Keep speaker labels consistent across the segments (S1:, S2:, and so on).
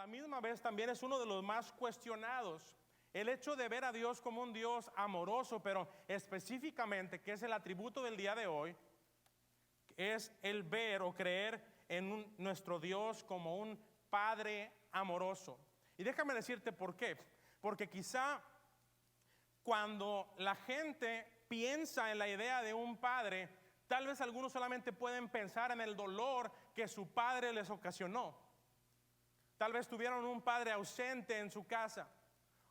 S1: la misma vez también es uno de los más cuestionados. El hecho de ver a Dios como un Dios amoroso, pero específicamente, que es el atributo del día de hoy, es el ver o creer en nuestro Dios como un Padre amoroso. Y déjame decirte por qué. Porque quizá cuando la gente piensa en la idea de un padre, tal vez algunos solamente pueden pensar en el dolor que su padre les ocasionó. Tal vez tuvieron un padre ausente en su casa,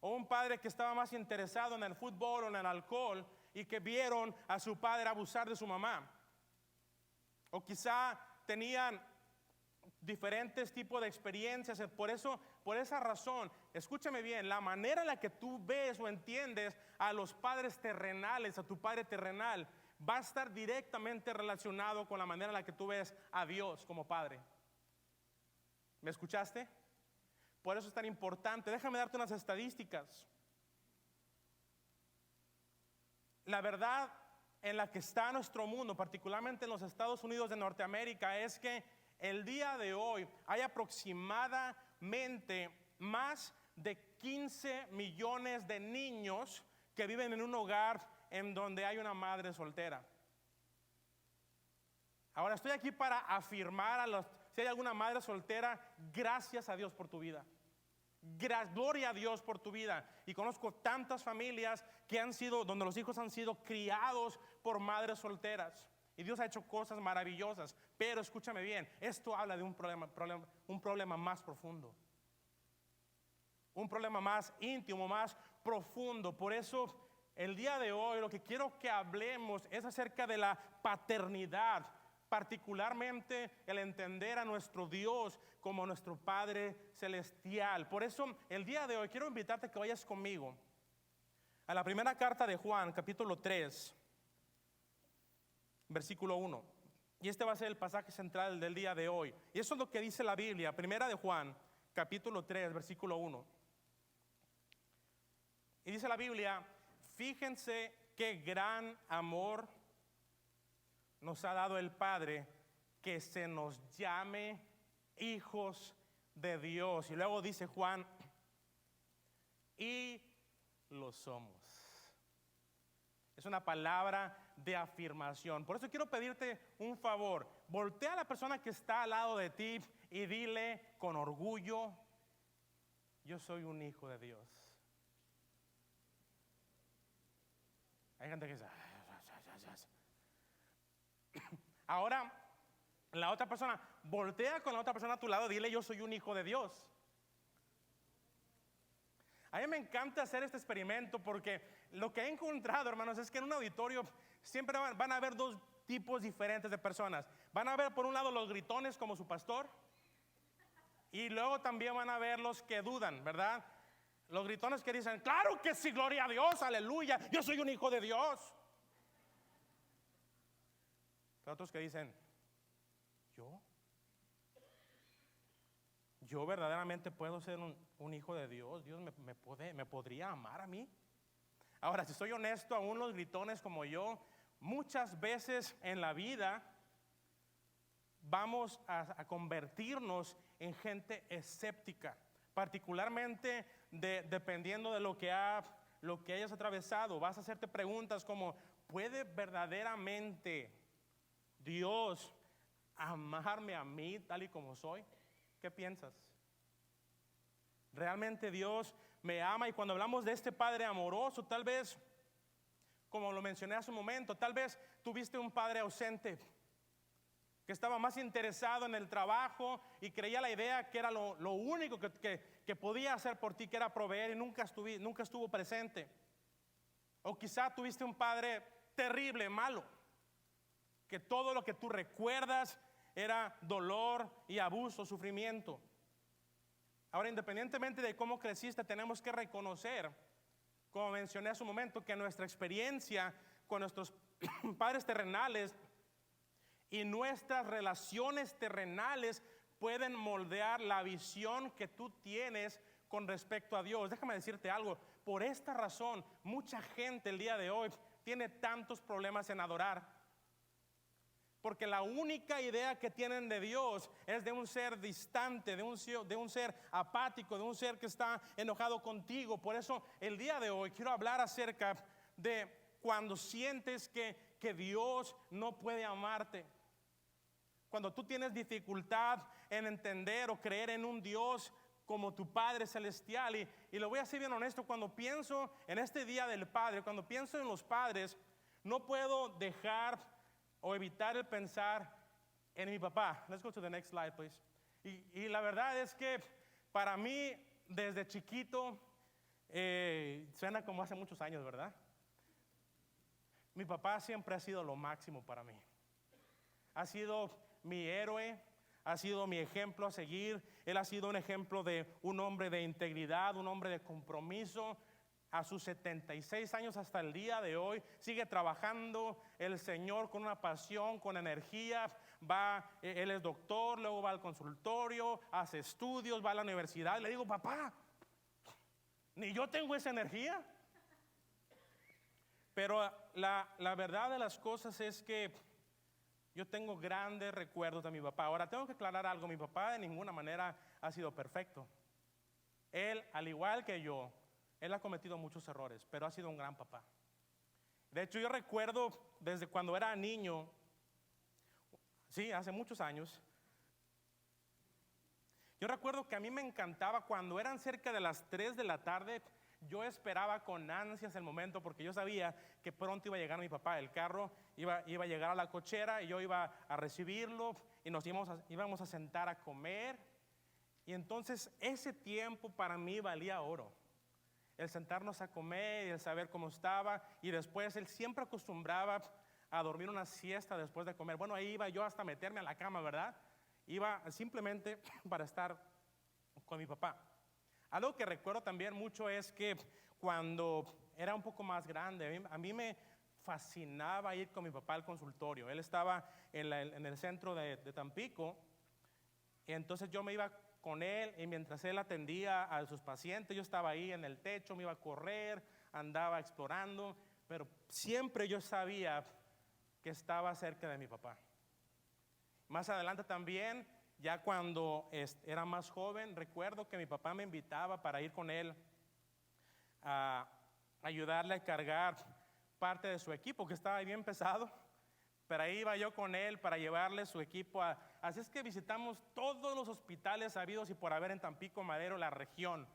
S1: o un padre que estaba más interesado en el fútbol o en el alcohol, y que vieron a su padre abusar de su mamá. O quizá tenían diferentes tipos de experiencias. Por esa razón, escúchame bien, la manera en la que tú ves o entiendes a los padres terrenales, a tu padre terrenal, va a estar directamente relacionado con la manera en la que tú ves a Dios como padre. ¿Me escuchaste? Por eso es tan importante. Déjame darte unas estadísticas. La verdad en la que está nuestro mundo, particularmente en los Estados Unidos de Norteamérica, es que el día de hoy hay aproximadamente más de 15 millones de niños que viven en un hogar en donde hay una madre soltera. Ahora estoy aquí para afirmar si hay alguna madre soltera, gracias a Dios por tu vida. Gloria a Dios por tu vida. Y conozco tantas familias que han sido, donde los hijos han sido criados por madres solteras. Y Dios ha hecho cosas maravillosas. Pero escúchame bien, esto habla de un problema más profundo. Un problema más íntimo, más profundo. Por eso el día de hoy lo que quiero que hablemos es acerca de la paternidad, particularmente el entender a nuestro Dios como nuestro Padre Celestial. Por eso el día de hoy quiero invitarte a que vayas conmigo a la primera carta de Juan, capítulo 3, versículo 1. Y este va a ser el pasaje central del día de hoy. Y eso es lo que dice la Biblia, primera de Juan, capítulo 3, versículo 1. Y dice la Biblia: fíjense qué gran amor nos ha dado el Padre, que se nos llame hijos de Dios. Y luego dice Juan: y lo somos. Es una palabra de afirmación. Por eso quiero pedirte un favor. Voltea a la persona que está al lado de ti y dile con orgullo: yo soy un hijo de Dios. Hay gente que dice ahora la otra persona, voltea con la otra persona a tu lado, dile: yo soy un hijo de Dios. A mí me encanta hacer este experimento porque lo que he encontrado, hermanos, es que en un auditorio siempre van a haber dos tipos diferentes de personas. Van a ver por un lado los gritones como su pastor, y luego también van a ver los que dudan, ¿verdad? Los gritones que dicen: claro que sí, gloria a Dios, aleluya, yo soy un hijo de Dios. Pero otros que dicen: yo verdaderamente puedo ser un hijo de Dios. Dios me podría amar a mí. Ahora, si soy honesto, aún los gritones como yo, muchas veces en la vida vamos a convertirnos en gente escéptica, particularmente dependiendo de lo que hayas atravesado. Vas a hacerte preguntas como: ¿puede verdaderamente Dios amarme a mí tal y como soy? ¿Qué piensas? ¿Realmente Dios me ama? Y cuando hablamos de este Padre amoroso, tal vez, como lo mencioné hace un momento, tal vez tuviste un padre ausente que estaba más interesado en el trabajo y creía la idea que era lo único que podía hacer por ti, que era proveer, y nunca estuvo presente. O quizá tuviste un padre terrible, malo, que todo lo que tú recuerdas era dolor y abuso, sufrimiento. Ahora, independientemente de cómo creciste, tenemos que reconocer, como mencioné hace un momento, que nuestra experiencia con nuestros padres terrenales y nuestras relaciones terrenales pueden moldear la visión que tú tienes con respecto a Dios. Déjame decirte algo: por esta razón mucha gente el día de hoy tiene tantos problemas en adorar, Porque la única idea que tienen de Dios es de un ser distante, de un ser apático, de un ser que está enojado contigo. Por eso el día de hoy quiero hablar acerca de cuando sientes que Dios no puede amarte. Cuando tú tienes dificultad en entender o creer en un Dios como tu Padre Celestial. Y lo voy a ser bien honesto, cuando pienso en este Día del Padre, cuando pienso en los padres, no puedo dejar o evitar el pensar en mi papá. Let's go to the next slide, please. Y la verdad es que para mí, desde chiquito, suena como hace muchos años, ¿verdad? Mi papá siempre ha sido lo máximo para mí. Ha sido mi héroe, ha sido mi ejemplo a seguir. Él ha sido un ejemplo de un hombre de integridad, un hombre de compromiso. A sus 76 años hasta el día de hoy sigue trabajando el Señor con una pasión, con energía. Él es doctor, luego va al consultorio, hace estudios, va a la universidad. Le digo, papá, ni yo tengo esa energía. Pero la verdad de las cosas es que yo tengo grandes recuerdos de mi papá. Ahora tengo que aclarar algo, mi papá de ninguna manera ha sido perfecto. Él, al igual que yo, él ha cometido muchos errores, pero ha sido un gran papá. De hecho, yo recuerdo desde cuando era niño, sí, hace muchos años, yo recuerdo que a mí me encantaba cuando eran cerca de las 3 de la tarde, yo esperaba con ansias el momento porque yo sabía que pronto iba a llegar mi papá. El carro iba a llegar a la cochera y yo iba a recibirlo y nos íbamos a sentar a comer. Y entonces ese tiempo para mí valía oro. El sentarnos a comer y el saber cómo estaba. Y después él siempre acostumbraba a dormir una siesta después de comer. Bueno, ahí iba yo hasta meterme a la cama, ¿verdad? Iba simplemente para estar con mi papá. Algo que recuerdo también mucho es que cuando era un poco más grande, a mí me fascinaba ir con mi papá al consultorio. Él estaba en el centro de Tampico, y entonces yo me iba con él y mientras él atendía a sus pacientes, yo estaba ahí en el techo, me iba a correr, andaba explorando, pero siempre yo sabía que estaba cerca de mi papá. Más adelante también, ya cuando era más joven, recuerdo que mi papá me invitaba para ir con él a ayudarle a cargar parte de su equipo, que estaba bien pesado, pero ahí iba yo con él para llevarle su equipo. Así es que visitamos todos los hospitales habidos y por haber en Tampico, Madero, la región.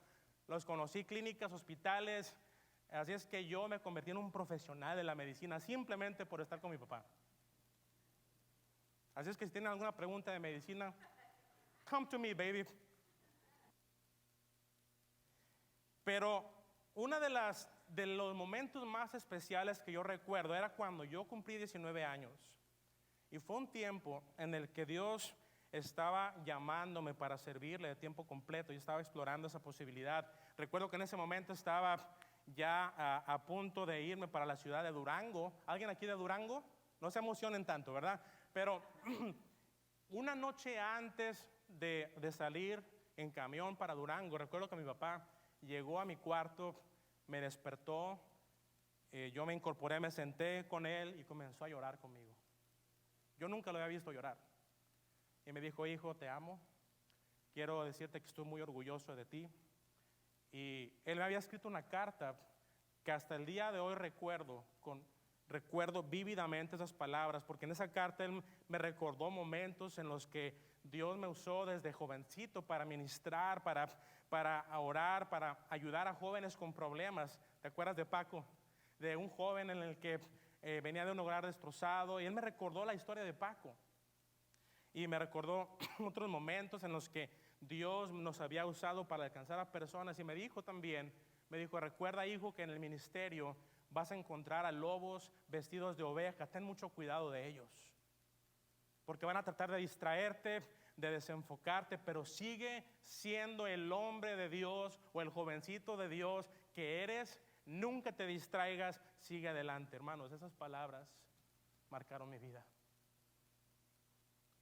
S1: Los conocí, clínicas, hospitales. Así es que yo me convertí en un profesional de la medicina simplemente por estar con mi papá. Así es que si tienen alguna pregunta de medicina, come to me, baby. Pero uno de los momentos más especiales que yo recuerdo era cuando yo cumplí 19 años. Y fue un tiempo en el que Dios estaba llamándome para servirle de tiempo completo. Yo estaba explorando esa posibilidad. Recuerdo que en ese momento estaba ya a punto de irme para la ciudad de Durango. ¿Alguien aquí de Durango? No se emocionen tanto, ¿verdad? Pero una noche antes de salir en camión para Durango, recuerdo que mi papá llegó a mi cuarto, me despertó, yo me incorporé, me senté con él y comenzó a llorar conmigo. Yo nunca lo había visto llorar. Y me dijo, hijo, te amo, quiero decirte que estoy muy orgulloso de ti. Y él me había escrito una carta que hasta el día de hoy recuerdo vívidamente esas palabras, porque en esa carta él me recordó momentos en los que Dios me usó desde jovencito para ministrar, para orar, para ayudar a jóvenes con problemas. ¿Te acuerdas de Paco? De un joven en el que venía de un hogar destrozado, y él me recordó la historia de Paco. Y me recordó otros momentos en los que Dios nos había usado para alcanzar a personas. Y me dijo también, recuerda, hijo, que en el ministerio vas a encontrar a lobos vestidos de oveja. Ten mucho cuidado de ellos, porque van a tratar de distraerte, de desenfocarte, pero sigue siendo el hombre de Dios o el jovencito de Dios que eres. Nunca te distraigas, sigue adelante. Hermanos, esas palabras marcaron mi vida.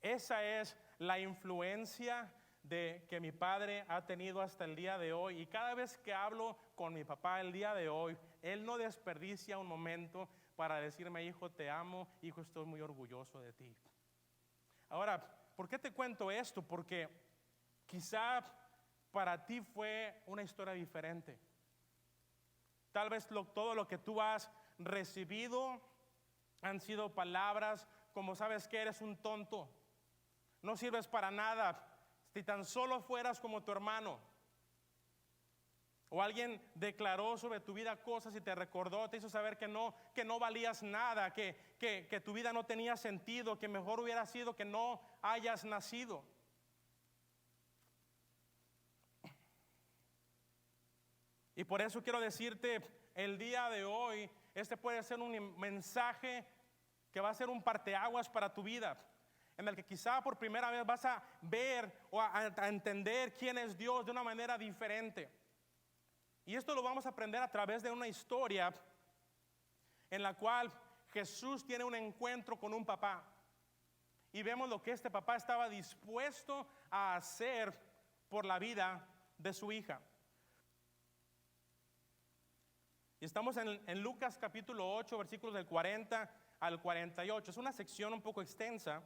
S1: Esa es la influencia que mi padre ha tenido hasta el día de hoy. Y cada vez que hablo con mi papá el día de hoy, él no desperdicia un momento para decirme, hijo, te amo, hijo, estoy muy orgulloso de ti. Ahora, ¿por qué te cuento esto? Porque quizá para ti fue una historia diferente. Tal vez todo lo que tú has recibido han sido palabras como: sabes que eres un tonto, no sirves para nada, si tan solo fueras como tu hermano. O alguien declaró sobre tu vida cosas y te recordó, te hizo saber que no valías nada, que tu vida no tenía sentido, que mejor hubiera sido que no hayas nacido. Y por eso quiero decirte el día de hoy, este puede ser un mensaje que va a ser un parteaguas para tu vida, en el que quizá por primera vez vas a ver o a entender quién es Dios de una manera diferente. Y esto lo vamos a aprender a través de una historia en la cual Jesús tiene un encuentro con un papá. Y vemos lo que este papá estaba dispuesto a hacer por la vida de su hija. Y estamos en Lucas capítulo 8, versículos del 40 al 48. Es una sección un poco extensa,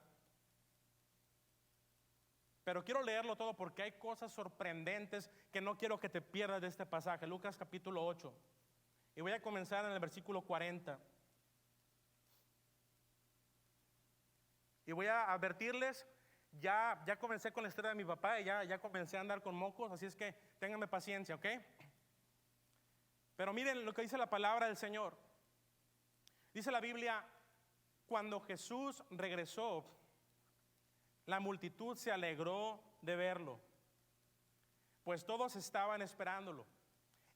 S1: pero quiero leerlo todo porque hay cosas sorprendentes que no quiero que te pierdas de este pasaje. Lucas capítulo 8. Y voy a comenzar en el versículo 40. Y voy a advertirles, ya comencé con la historia de mi papá y ya comencé a andar con mocos, así es que ténganme paciencia, ¿ok? Pero miren lo que dice la palabra del Señor. Dice la Biblia: cuando Jesús regresó, la multitud se alegró de verlo, pues todos estaban esperándolo.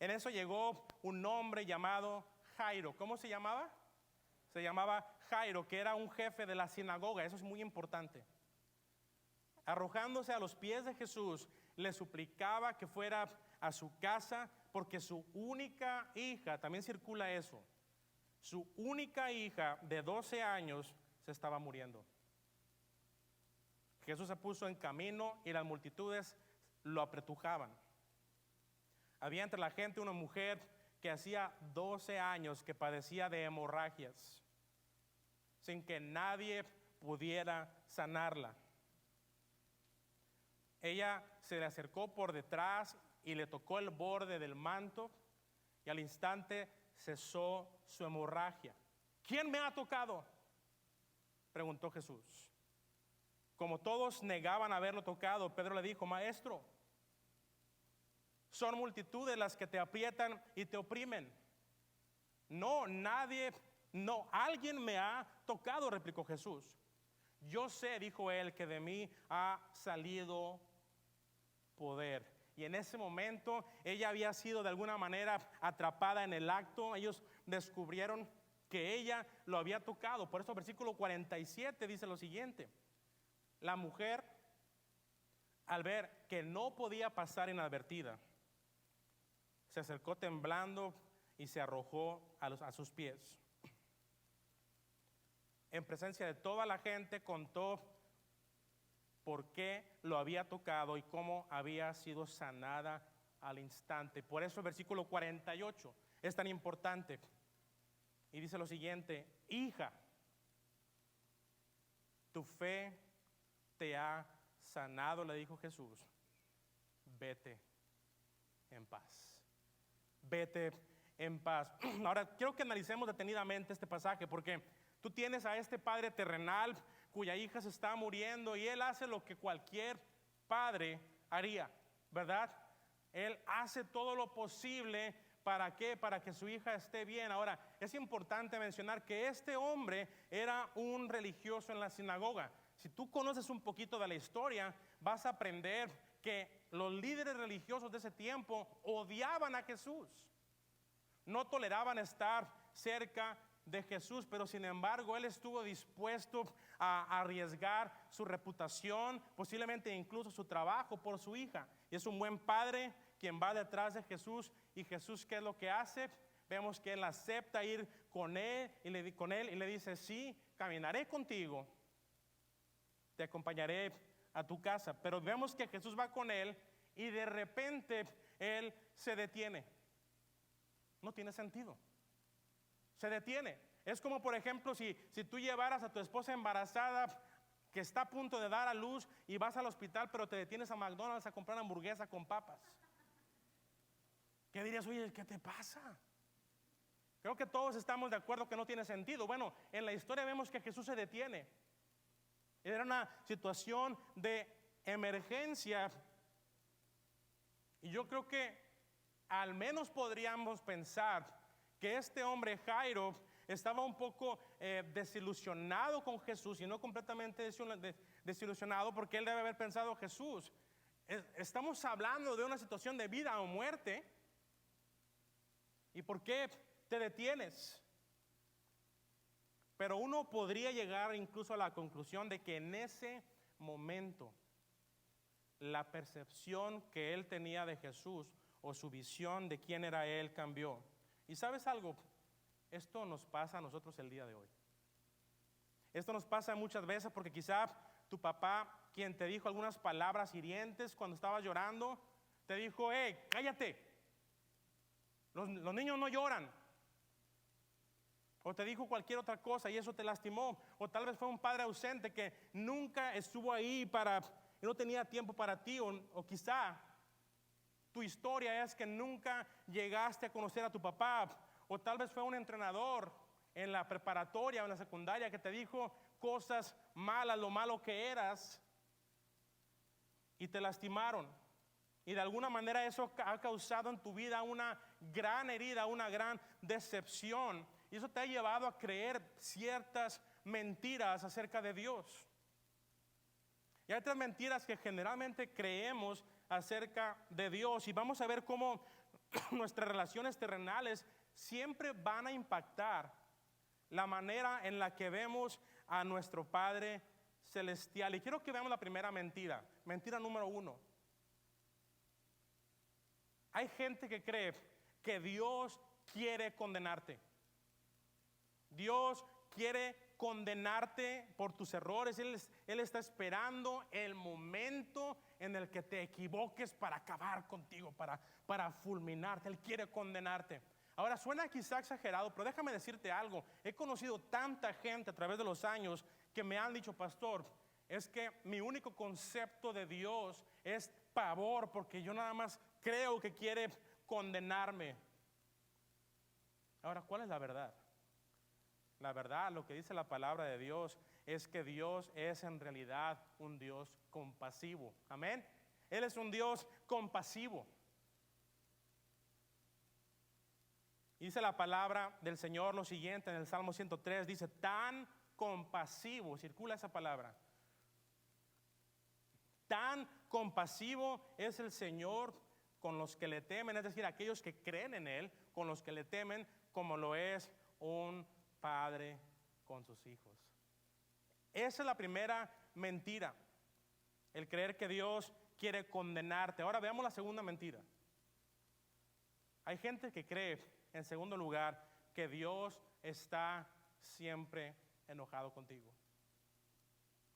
S1: En eso llegó un hombre llamado Jairo. ¿Cómo se llamaba? Se llamaba Jairo, que era un jefe de la sinagoga. Eso es muy importante. Arrojándose a los pies de Jesús, le suplicaba que fuera a su casa, porque su única hija, también circula eso, su única hija de 12 años se estaba muriendo. Jesús se puso en camino y las multitudes lo apretujaban. Había entre la gente una mujer que hacía 12 años que padecía de hemorragias, sin que nadie pudiera sanarla. Ella se le acercó por detrás y le tocó el borde del manto, y al instante cesó su hemorragia. ¿Quién me ha tocado?, preguntó Jesús. Como todos negaban haberlo tocado, Pedro le dijo: Maestro, son multitudes las que te aprietan y te oprimen. No, alguien me ha tocado, replicó Jesús. Yo sé, dijo él, que de mí ha salido poder. Y en ese momento ella había sido de alguna manera atrapada en el acto. Ellos descubrieron que ella lo había tocado. Por eso versículo 47 dice lo siguiente: la mujer, al ver que no podía pasar inadvertida, se acercó temblando y se arrojó a sus pies. En presencia de toda la gente contó por qué lo había tocado y cómo había sido sanada al instante. Por eso el versículo 48 es tan importante. Y dice lo siguiente: hija, tu fe te ha sanado, le dijo Jesús. Vete en paz. Vete en paz. Ahora quiero que analicemos detenidamente este pasaje, porque tú tienes a este padre terrenal cuya hija se está muriendo, y él hace lo que cualquier padre haría, ¿verdad? Él hace todo lo posible. ¿Para qué? Para que su hija esté bien. Ahora, es importante mencionar que este hombre era un religioso en la sinagoga. Si tú conoces un poquito de la historia, vas a aprender que los líderes religiosos de ese tiempo odiaban a Jesús. No toleraban estar cerca de Jesús, pero sin embargo él estuvo dispuesto a arriesgar su reputación, posiblemente incluso su trabajo, por su hija. Y es un buen padre quien va detrás de Jesús. Y Jesús, ¿qué es lo que hace? Vemos que él acepta ir con él y le dice: sí, caminaré contigo, te acompañaré a tu casa. Pero vemos que Jesús va con él y de repente él se detiene. No tiene sentido. Se detiene. Es como, por ejemplo, si tú llevaras a tu esposa embarazada que está a punto de dar a luz y vas al hospital, pero te detienes a McDonald's a comprar hamburguesa con papas. ¿Qué dirías? Oye, ¿qué te pasa? Creo que todos estamos de acuerdo que no tiene sentido. Bueno, en la historia vemos que Jesús se detiene. Era una situación de emergencia. Y yo creo que al menos podríamos pensar que este hombre Jairo estaba un poco desilusionado con Jesús, y no completamente desilusionado, porque él debe haber pensado: Jesús, estamos hablando de una situación de vida o muerte, ¿y por qué te detienes? Pero uno podría llegar incluso a la conclusión de que en ese momento la percepción que él tenía de Jesús, o su visión de quién era él, cambió. Y ¿sabes algo? Esto nos pasa a nosotros el día de hoy. Esto nos pasa muchas veces porque quizá tu papá, quien te dijo algunas palabras hirientes cuando estabas llorando, te dijo: hey, cállate, los niños no lloran. O te dijo cualquier otra cosa y eso te lastimó. O tal vez fue un padre ausente que nunca estuvo ahí y no tenía tiempo para ti. O quizá tu historia es que nunca llegaste a conocer a tu papá. O tal vez fue un entrenador en la preparatoria o en la secundaria que te dijo cosas malas, lo malo que eras, y te lastimaron. Y de alguna manera eso ha causado en tu vida una gran herida, una gran decepción. Y eso te ha llevado a creer ciertas mentiras acerca de Dios. Y hay otras mentiras que generalmente creemos acerca de Dios. Y vamos a ver cómo nuestras relaciones terrenales siempre van a impactar la manera en la que vemos a nuestro Padre Celestial. Y quiero que veamos la primera mentira. Mentira número 1. Hay gente que cree que Dios quiere condenarte. Dios quiere condenarte por tus errores. Él está esperando el momento en el que te equivoques para acabar contigo, para fulminarte. Él quiere condenarte. Ahora, suena quizá exagerado, pero déjame decirte algo. He conocido tanta gente a través de los años que me han dicho: pastor, es que mi único concepto de Dios es pavor, porque yo nada más creo que quiere condenarme. Ahora, ¿cuál es la verdad? La verdad, lo que dice la palabra de Dios, es que Dios es en realidad un Dios compasivo. Amén. Él es un Dios compasivo. Dice la palabra del Señor lo siguiente en el Salmo 103, dice: tan compasivo, circula esa palabra. Tan compasivo es el Señor con los que le temen, es decir, aquellos que creen en Él, con los que le temen, como lo es un padre con sus hijos. Esa es la primera mentira, el creer que Dios quiere condenarte. Ahora veamos la segunda mentira. Hay gente que cree, en segundo lugar, que Dios está siempre enojado contigo.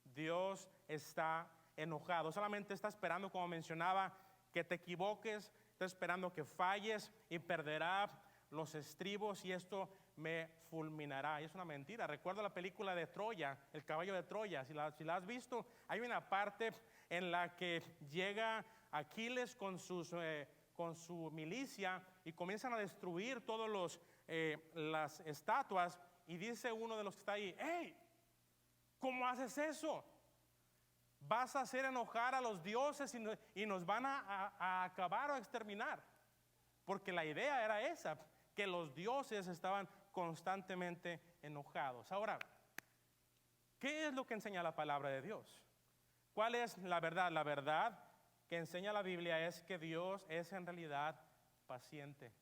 S1: Dios está enojado, solamente está esperando, como mencionaba, que te equivoques, está esperando que falles y perderá los estribos y esto me fulminará. Y es una mentira. Recuerdo la película de Troya, El caballo de Troya. Si la has visto, hay una parte en la que llega Aquiles con su milicia y comienzan a destruir todas las estatuas, y dice uno de los que está ahí: hey, ¿cómo haces eso? Vas a hacer enojar a los dioses y nos van a acabar o a exterminar. Porque la idea era esa, que los dioses estaban constantemente enojados. Ahora, ¿qué es lo que enseña la palabra de Dios? ¿Cuál es la verdad? La verdad que enseña la Biblia es que Dios es en realidad paciente.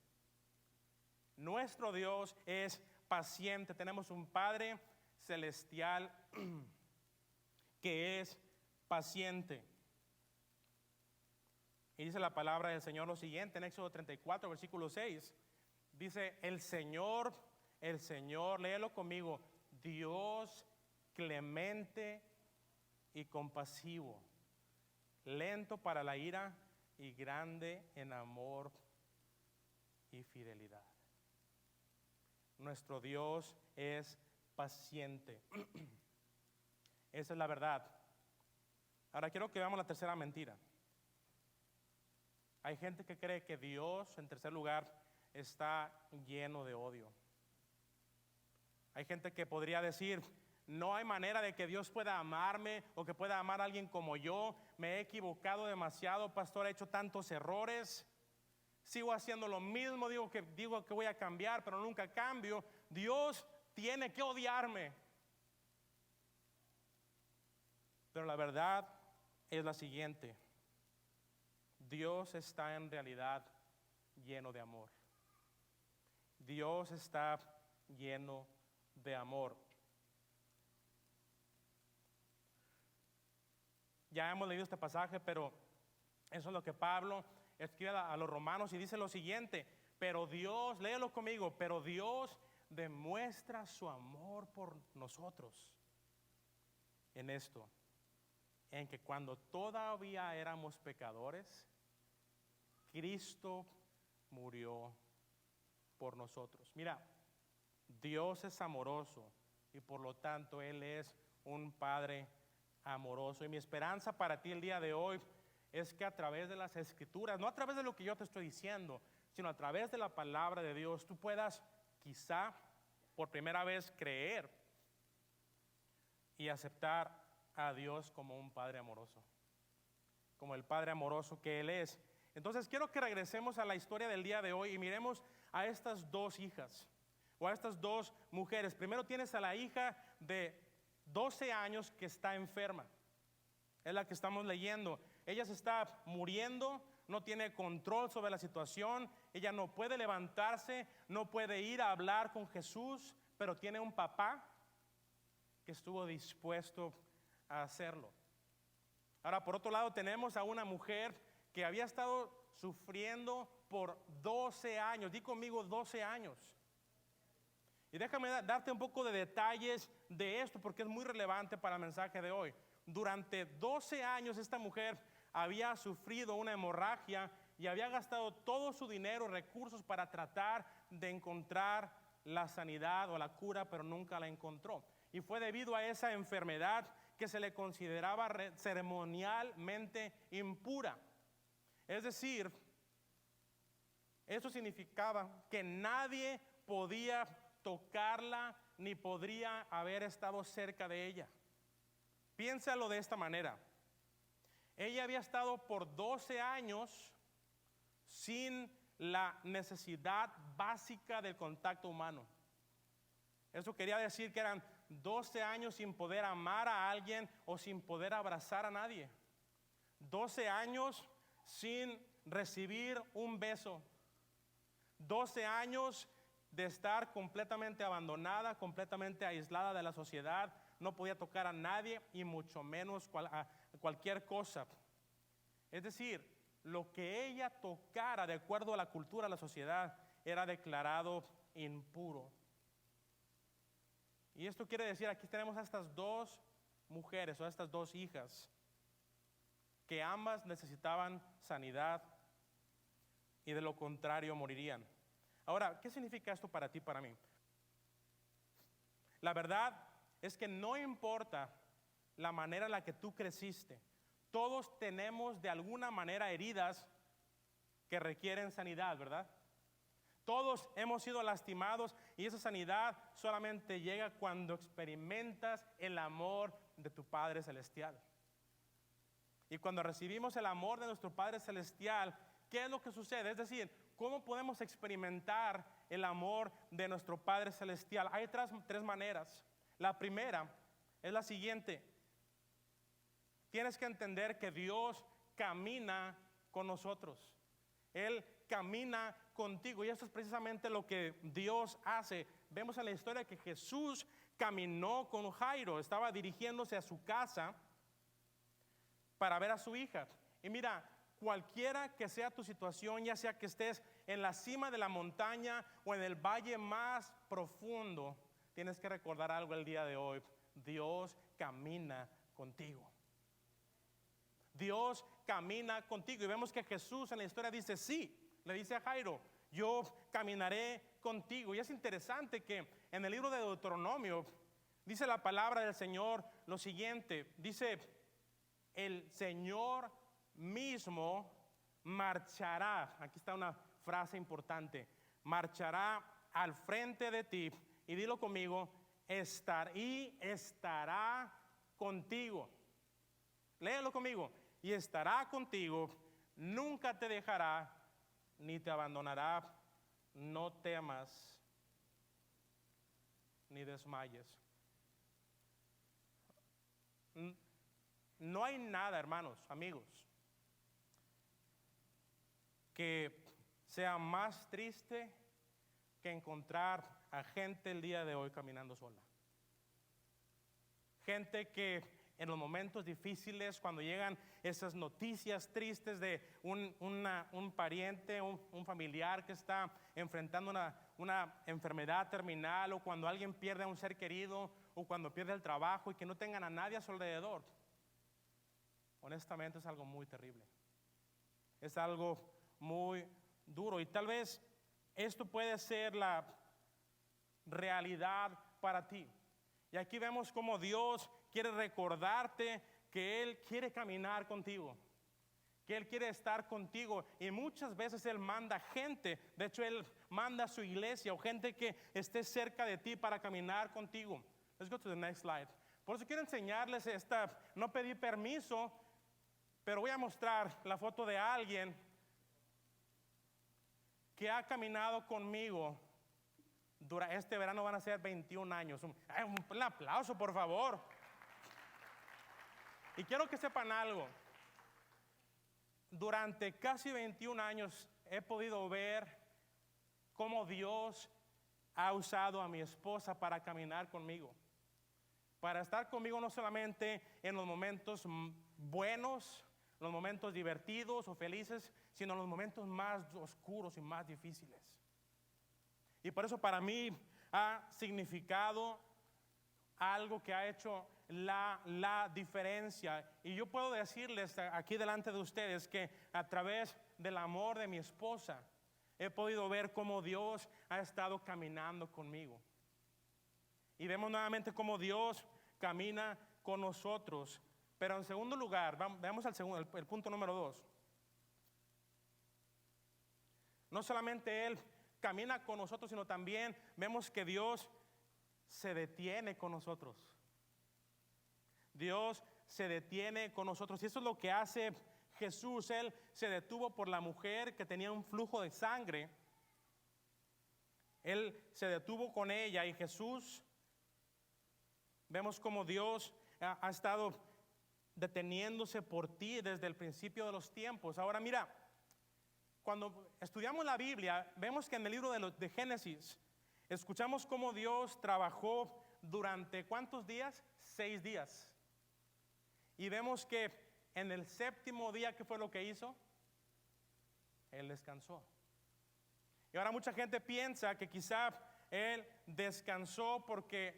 S1: Nuestro Dios es paciente. Tenemos un Padre celestial que es paciente. Y dice la palabra del Señor lo siguiente en Éxodo 34, versículo 6. Dice: el Señor, léelo conmigo: Dios clemente y compasivo, lento para la ira y grande en amor y fidelidad. Nuestro Dios es paciente. Esa es la verdad. Ahora quiero que veamos la tercera mentira. Hay gente que cree que Dios, en tercer lugar, está lleno de odio. Hay gente que podría decir, no hay manera de que Dios pueda amarme o que pueda amar a alguien como yo. Me he equivocado demasiado, pastor, he hecho tantos errores. Sigo haciendo lo mismo, digo que voy a cambiar, pero nunca cambio. Dios tiene que odiarme. Pero la verdad es la siguiente. Dios está en realidad lleno de amor. Dios está lleno de amor. Ya hemos leído este pasaje, pero eso es lo que Pablo escribe a los romanos y dice lo siguiente: pero Dios, léelo conmigo, pero Dios demuestra su amor por nosotros en esto, en que cuando todavía éramos pecadores, Cristo murió por nosotros. Mira, Dios es amoroso y por lo tanto Él es un Padre amoroso. Y mi esperanza para ti el día de hoy es que a través de las Escrituras, no a través de lo que yo te estoy diciendo, sino a través de la palabra de Dios, tú puedas quizá por primera vez creer y aceptar a Dios como un Padre amoroso, como el Padre amoroso que Él es. Entonces quiero que regresemos a la historia del día de hoy y miremos a estas dos hijas o a estas dos mujeres. Primero tienes a la hija de 12 años que está enferma. Es la que estamos leyendo. Ella se está muriendo, no tiene control sobre la situación, ella no puede levantarse, no puede ir a hablar con Jesús, pero tiene un papá que estuvo dispuesto a hacerlo. Ahora, por otro lado, tenemos a una mujer que había estado sufriendo por 12 años. Di conmigo, 12 años. Y déjame darte un poco de detalles de esto porque es muy relevante para el mensaje de hoy. Durante 12 años esta mujer había sufrido una hemorragia y había gastado todo su dinero, recursos para tratar de encontrar la sanidad o la cura, pero nunca la encontró. Y fue debido a esa enfermedad que se le consideraba ceremonialmente impura. Es decir, eso significaba que nadie podía tocarla ni podría haber estado cerca de ella. Piénsalo de esta manera. Ella había estado por 12 años sin la necesidad básica del contacto humano. Eso quería decir que eran 12 años sin poder amar a alguien o sin poder abrazar a nadie. 12 años sin recibir un beso. 12 años de estar completamente abandonada, completamente aislada de la sociedad. No podía tocar a nadie y mucho menos cualquier cosa. Es decir, lo que ella tocara de acuerdo a la cultura, a la sociedad, era declarado impuro. Y esto quiere decir, aquí tenemos a estas dos mujeres o a estas dos hijas que ambas necesitaban sanidad y de lo contrario morirían. Ahora, ¿qué significa esto para ti y para mí? La verdad es que no importa la manera en la que tú creciste, todos tenemos de alguna manera heridas que requieren sanidad, ¿verdad? Todos hemos sido lastimados y esa sanidad solamente llega cuando experimentas el amor de tu Padre Celestial. Y cuando recibimos el amor de nuestro Padre Celestial, ¿qué es lo que sucede? Es decir, ¿cómo podemos experimentar el amor de nuestro Padre Celestial? Hay tres maneras. La primera es la siguiente. Tienes que entender que Dios camina con nosotros. Él camina contigo y eso es precisamente lo que Dios hace. Vemos en la historia que Jesús caminó con Jairo, estaba dirigiéndose a su casa para ver a su hija. Y mira, cualquiera que sea tu situación, ya sea que estés en la cima de la montaña o en el valle más profundo, tienes que recordar algo el día de hoy. Dios camina contigo. Dios camina contigo. Y vemos que Jesús en la historia dice, sí, le dice a Jairo, yo caminaré contigo. Y es interesante que en el libro de Deuteronomio dice la palabra del Señor, lo siguiente, dice, el Señor mismo marchará, aquí está una frase importante, marchará al frente de ti, y dilo conmigo, estará contigo. Léelo conmigo, y estará contigo, nunca te dejará ni te abandonará, no temas ni desmayes. No hay nada, hermanos, amigos, que sea más triste que encontrar a gente el día de hoy caminando sola. Gente que en los momentos difíciles, cuando llegan esas noticias tristes de un pariente, un familiar que está enfrentando una enfermedad terminal, o cuando alguien pierde a un ser querido, o cuando pierde el trabajo y que no tengan a nadie a su alrededor, honestamente es algo muy terrible. Es algo muy duro, y tal vez esto puede ser la realidad para ti. Y aquí vemos cómo Dios quiere recordarte que Él quiere caminar contigo, que Él quiere estar contigo, y muchas veces Él manda gente, de hecho Él manda a su iglesia o gente que esté cerca de ti para caminar contigo. Let's go to the next slide. Por eso quiero enseñarles no pedí permiso, pero voy a mostrar la foto de alguien que ha caminado conmigo. Este verano van a ser 21 años. Un aplauso, por favor. Y quiero que sepan algo. Durante casi 21 años he podido ver cómo Dios ha usado a mi esposa para caminar conmigo, para estar conmigo no solamente en los momentos buenos, los momentos divertidos o felices, sino en los momentos más oscuros y más difíciles. Y por eso para mí ha significado algo que ha hecho la diferencia. Y yo puedo decirles aquí delante de ustedes que a través del amor de mi esposa he podido ver cómo Dios ha estado caminando conmigo. Y vemos nuevamente cómo Dios camina con nosotros. Pero en segundo lugar, veamos el punto número 2. No solamente Él camina con nosotros, sino también vemos que Dios se detiene con nosotros. Dios se detiene con nosotros, y eso es lo que hace Jesús. Él se detuvo por la mujer que tenía un flujo de sangre. Él se detuvo con ella, y Jesús, vemos como Dios ha estado deteniéndose por ti desde el principio de los tiempos. Ahora mira, cuando estudiamos la Biblia, vemos que en el libro de Génesis escuchamos cómo Dios trabajó durante ¿cuántos días? 6 días. Y vemos que en el séptimo día, ¿qué fue lo que hizo? Él descansó. Y ahora mucha gente piensa que quizá Él descansó porque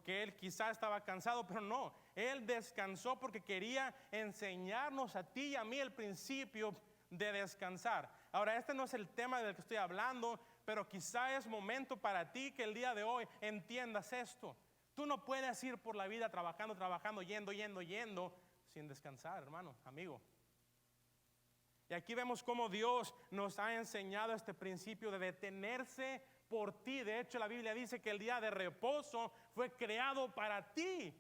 S1: Él quizá estaba cansado, pero no. Él descansó porque quería enseñarnos a ti y a mí el principio de descansar. Ahora, este no es el tema del que estoy hablando, pero quizá es momento para ti que el día de hoy entiendas esto. Tú no puedes ir por la vida trabajando, yendo, sin descansar, hermano, amigo. Y aquí vemos cómo Dios nos ha enseñado este principio de detenerse por ti. De hecho, la Biblia dice que el día de reposo fue creado para ti.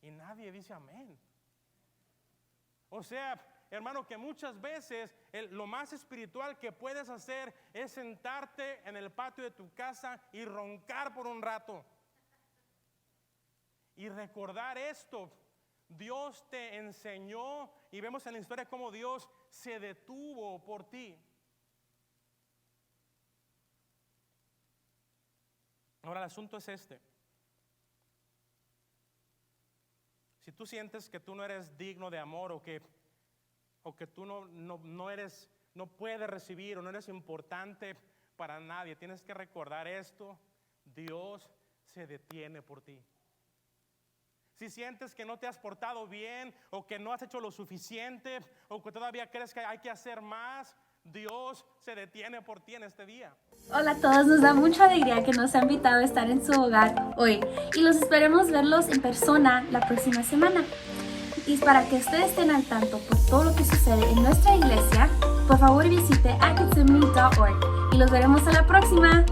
S1: Y nadie dice amén. O sea, hermano, que muchas veces lo más espiritual que puedes hacer es sentarte en el patio de tu casa y roncar por un rato. Y recordar esto. Dios te enseñó, y vemos en la historia cómo Dios se detuvo por ti. Ahora el asunto es este. Si tú sientes que tú no eres digno de amor, o que tú no puedes recibir, o no eres importante para nadie, tienes que recordar esto: Dios se detiene por ti. Si sientes que no te has portado bien, o que no has hecho lo suficiente, o que todavía crees que hay que hacer más, Dios se detiene por ti en este día.
S2: Hola a todos, nos da mucha alegría que nos ha invitado a estar en su hogar hoy y los esperemos verlos en persona la próxima semana. Y para que ustedes estén al tanto por todo lo que sucede en nuestra iglesia, por favor visite academy.org y los veremos a la próxima.